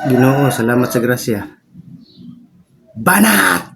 Ginoo, salamat sa grasya. Banat!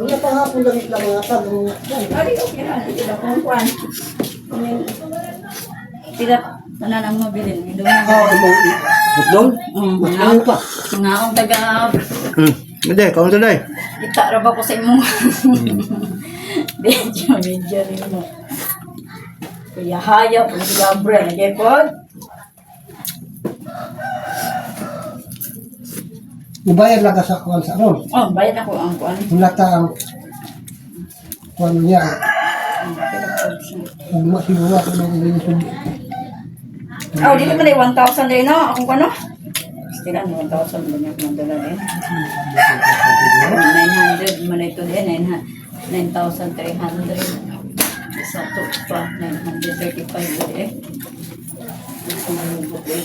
Wala pa hapon damit lang mga tagong yan. Ari, okay lang. Tidak kung kuhan. Tidak, nananang mabilin. Butlong? Ano pa? Nga akong taga, Hindi, kaon to day. kita ra ba ko sa imo? Medyo rin mo. Kaya hayap, kung Gabriel, nag-epod. Ibayad lang ka sa kuwan sa ron. Oh, bayad ako ang kuhan. Hulata ang kuwan niya. Ang masibuwa ko ng ganyan. Oh, dito man ay 1,000 din, no? Akong kuhan, no? Sila, 1,000 ba niya kung dala din? 900 man ito din, 9,300. Isa to pa, 935 din eh. Isa malubog eh.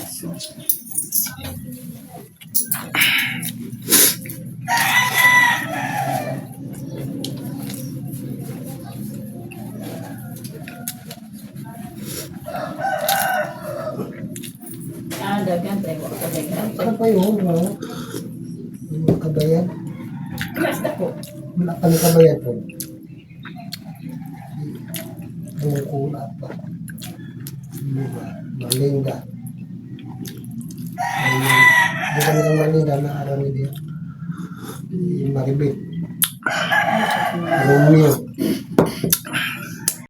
dagan, tayo wala ka dagan. Ano pa yun? Wala. Yung mga kabayan. Basta ko. Wala pa ng kabayan po. Yung kulat pa. Malinda. Di ba nila Malinda na araw ni Dia? Maribit. Romeo.